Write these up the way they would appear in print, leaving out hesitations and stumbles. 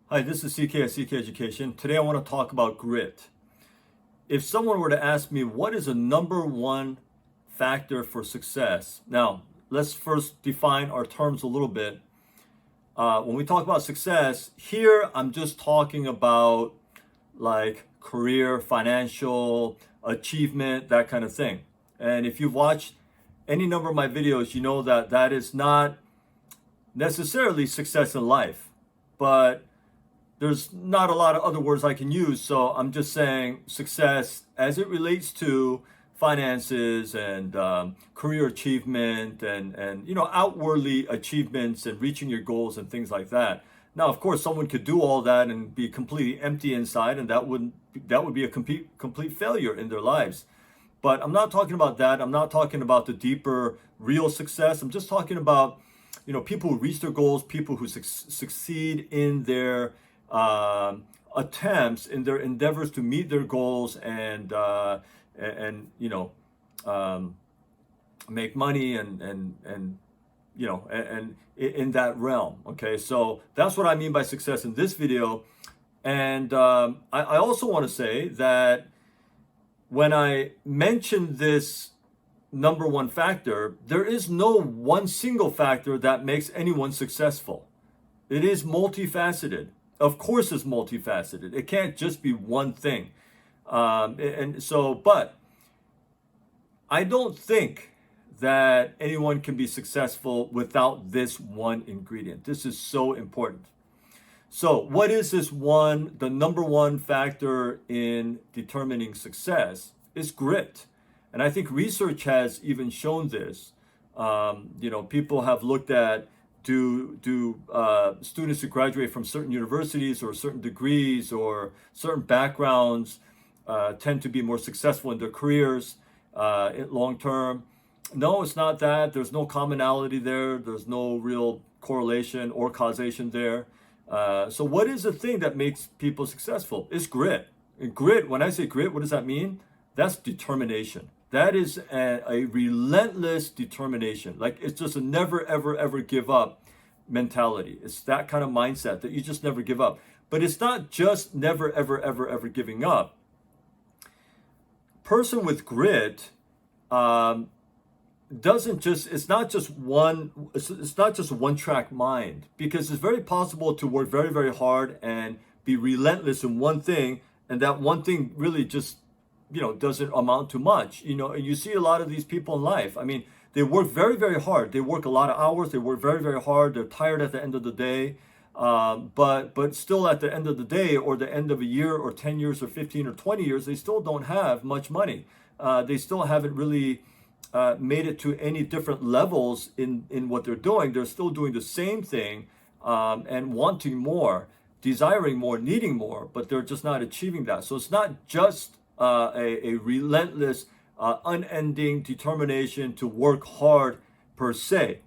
Hi, this is CK at CK Education. Today I want to talk about grit. If someone were to ask me what is the number one factor for success, now let's first define our terms a little bit. When we talk about success, here I'm just talking about like career, financial, achievement, that kind of thing. And if you've watched any number of my videos, you know that that is not necessarily success in life, but there's not a lot of other words I can use, so I'm just saying success as it relates to finances and career achievement and outwardly achievements and reaching your goals and things like that. Now, of course, someone could do all that and be completely empty inside, and that would be a complete failure in their lives. But I'm not talking about that. I'm not talking about the deeper, real success. I'm just talking about people who reach their goals, people who succeed in their attempts, in their endeavors to meet their goals and make money and in that realm. Okay, so that's what I mean by success in this video. And I also want to say that when I mention this number one factor, there is no one single factor that makes anyone successful. It is multifaceted. Of course, it's multifaceted. It can't just be one thing. But I don't think that anyone can be successful without this one ingredient. This is so important. So, what is the number one factor in determining success? Is grit. And I think research has even shown this. People have looked at do students who graduate from certain universities or certain degrees or certain backgrounds tend to be more successful in their careers long term? No, it's not that. There's no commonality there. There's no real correlation or causation there. So what is the thing that makes people successful? It's grit. And grit, when I say grit, what does that mean? That's determination. That is a relentless determination. Like it's just a never, ever, ever give up mentality. It's that kind of mindset that you just never give up. But it's not just never, ever, ever, ever giving up. Person with grit it's not just one track mind, because it's very possible to work very, very hard and be relentless in one thing, and that one thing really just doesn't amount to much. And you see a lot of these people in life. I mean, they work very, very hard. They work a lot of hours. They work very, very hard. They're tired at the end of the day. But still at the end of the day, or the end of a year or 10 years or 15 or 20 years, they still don't have much money. They still haven't really made it to any different levels in what they're doing. They're still doing the same thing and wanting more, desiring more, needing more, but they're just not achieving that. So it's not just a relentless, unending determination to work hard per se.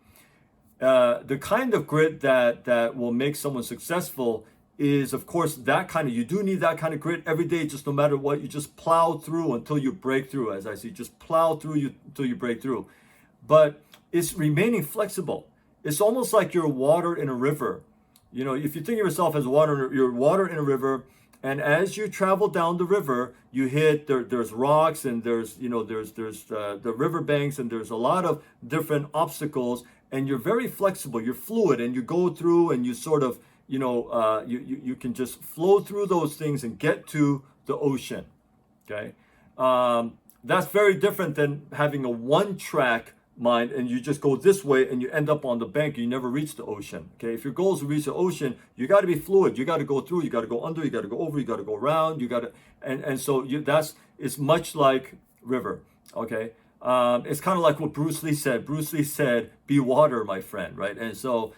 The kind of grit that will make someone successful is, of course, you do need that kind of grit every day, just no matter what. You just plow through until you break through, as I see, just plow through until you break through. But it's remaining flexible. It's almost like you're water in a river. If you think of yourself as you're water in a river. And as you travel down the river, you hit there's rocks and there's the river banks, and there's a lot of different obstacles, and you're very flexible. You're fluid, and you go through, and you sort of you can just flow through those things and get to the ocean. Okay, that's very different than having a one-track mind and you just go this way and you end up on the bank and you never reach the ocean. Okay, if your goal is to reach the ocean, you got to be fluid. You got to go through, you got to go under, you got to go over, you got to go around, you got to it's much like river. Okay, it's kind of like what Bruce Lee said. Bruce Lee said, be water, my friend, right? And so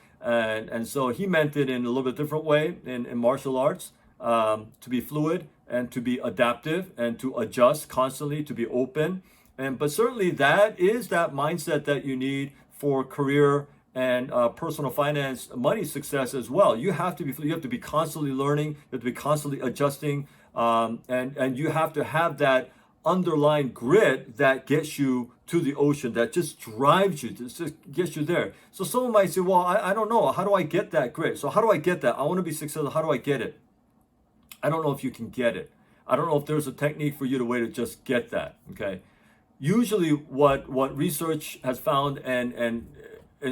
he meant it in a little bit different way in martial arts, to be fluid and to be adaptive and to adjust constantly, to be open. But certainly that is that mindset that you need for career and personal finance, money success as well. You have to be constantly learning. You have to be constantly adjusting, and you have to have that underlying grit that gets you to the ocean, that just drives you, just gets you there. So someone might say, well, I don't know. How do I get that grit? So how do I get that? I want to be successful. How do I get it? I don't know if you can get it. I don't know if there's a technique for you to way to just get that. Okay. Usually what research has found, and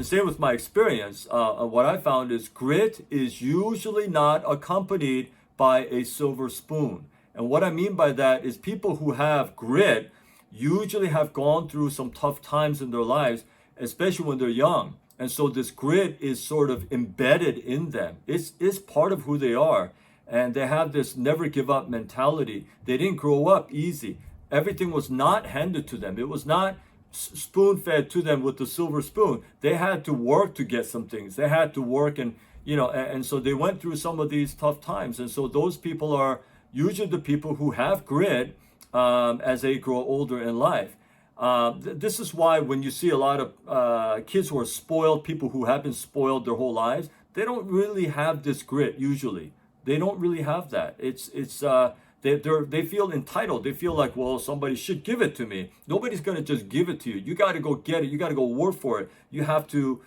same with my experience, what I found is grit is usually not accompanied by a silver spoon. And what I mean by that is people who have grit usually have gone through some tough times in their lives, especially when they're young. And so this grit is sort of embedded in them. It's part of who they are. And they have this never give up mentality. They didn't grow up easy. Everything was not handed to them. It was not spoon fed to them with the silver spoon. They had to work to get some things. They had to work, and so they went through some of these tough times. And so those people are usually the people who have grit as they grow older in life. This is why when you see a lot of kids who are spoiled, people who have been spoiled their whole lives, they don't really have this grit usually. They don't really have that. They feel entitled. They feel like, well, somebody should give it to me. Nobody's going to just give it to you. You got to go get it. You got to go work for it. You have to,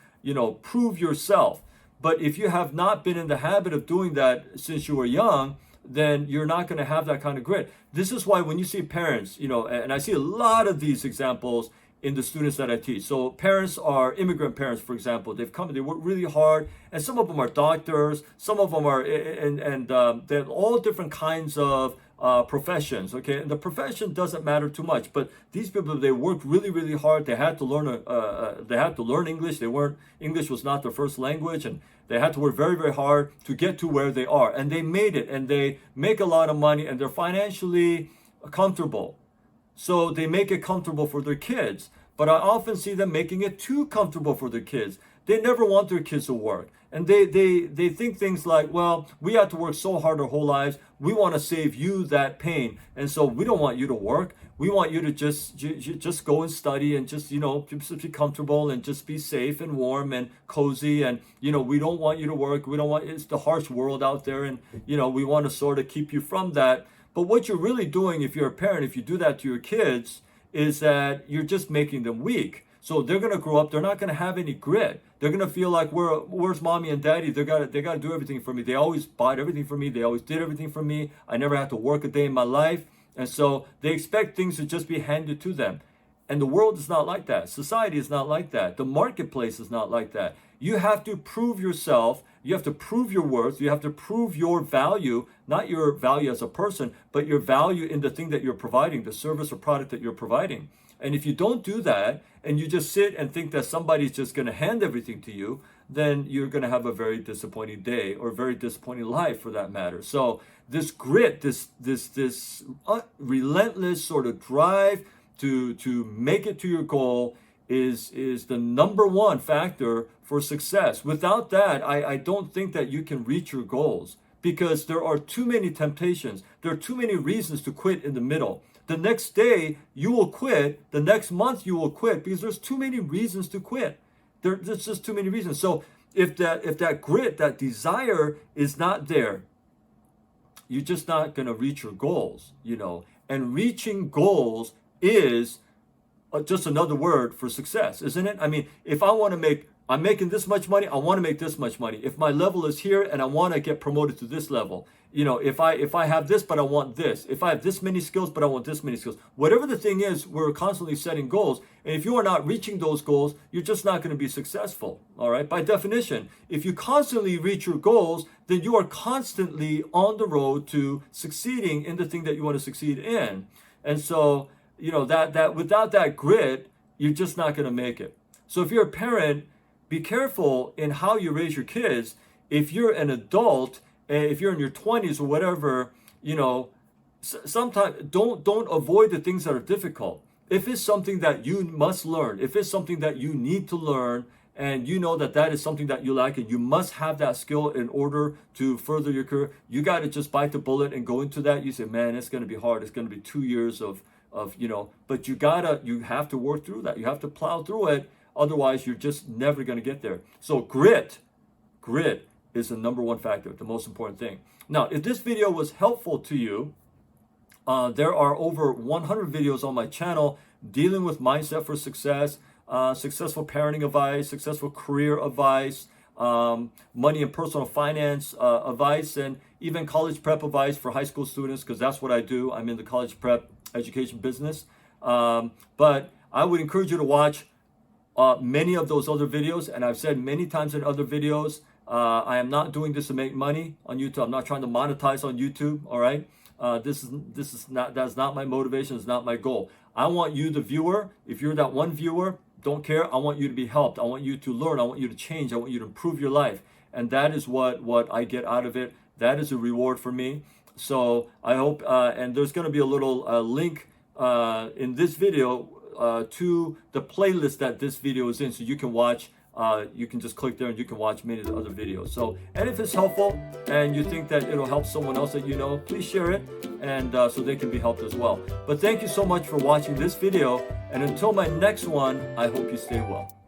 prove yourself. But if you have not been in the habit of doing that since you were young, then you're not going to have that kind of grit. This is why when you see parents, and I see a lot of these examples in the students that I teach. So parents are immigrant parents, for example. They work really hard, and some of them are doctors, some of them are, they have all different kinds of professions. Okay, and the profession doesn't matter too much, but these people, they worked really, really hard. They had to learn English. English was not their first language, and they had to work very, very hard to get to where they are, and they made it, and they make a lot of money, and they're financially comfortable. So they make it comfortable for their kids. But I often see them making it too comfortable for their kids. They never want their kids to work. And they think things like, well, we have to work so hard our whole lives. We want to save you that pain. And so we don't want you to work. We want you to just go and study and just be comfortable and just be safe and warm and cozy. And, we don't want you to work. It's the harsh world out there. And, we want to sort of keep you from that. But what you're really doing, if you're a parent, if you do that to your kids, is that you're just making them weak. So they're going to grow up. They're not going to have any grit. They're going to feel like, where's mommy and daddy? They got to do everything for me. They always bought everything for me. They always did everything for me. I never had to work a day in my life. And so they expect things to just be handed to them. And the world is not like that. Society is not like that. The marketplace is not like that. You have to prove yourself. You have to prove your worth. You have to prove your value, not your value as a person, but your value in the thing that you're providing, the service or product that you're providing. And if you don't do that, and you just sit and think that somebody's just going to hand everything to you, then you're going to have a very disappointing day, or very disappointing life for that matter. So this grit, this relentless sort of drive to make it to your goal is the number one factor for success. Without that, I don't think that you can reach your goals, because there are too many temptations. There are too many reasons to quit in the middle. The next day you will quit. The next month you will quit, because there's too many reasons to quit. There's just too many reasons. So if that grit, that desire is not there, you're just not going to reach your goals, And reaching goals is just another word for success, isn't it? I mean, if I'm making this much money, I want to make this much money. If my level is here and I want to get promoted to this level, if I have this, but I want this. If I have this many skills, but I want this many skills. Whatever the thing is, we're constantly setting goals. And if you are not reaching those goals, you're just not going to be successful. All right. By definition, if you constantly reach your goals, then you are constantly on the road to succeeding in the thing that you want to succeed in. And so, that without that grit, you're just not going to make it. So if you're a parent, be careful in how you raise your kids. If you're an adult, if you're in your 20s or whatever, sometimes don't avoid the things that are difficult. If it's something that you must learn, if it's something that you need to learn, and you know that is something that you like, and you must have that skill in order to further your career, you got to just bite the bullet and go into that. You say, man, it's going to be hard. It's going to be 2 years of but you have to work through that. You have to plow through it. Otherwise, you're just never going to get there. So grit is the number one factor, the most important thing. Now, if this video was helpful to you, There are over 100 videos on my channel dealing with mindset for success, successful parenting advice, successful career advice, money and personal finance advice, and even college prep advice for high school students, because that's what I do. I'm in the college prep education business. But I would encourage you to watch many of those other videos. And I've said many times in other videos, I am not doing this to make money on YouTube. I'm not trying to monetize on YouTube. All right. That's not my motivation. It's not my goal. I want you, the viewer, if you're that one viewer, don't care. I want you to be helped. I want you to learn. I want you to change. I want you to improve your life. And that is what I get out of it. That is a reward for me. So I hope, and there's going to be a little link in this video to the playlist that this video is in, so you can watch. You can just click there and you can watch many of the other videos. So, and if it's helpful and you think that it'll help someone else that you know, please share it, and so they can be helped as well. But thank you so much for watching this video, and until my next one, I hope you stay well.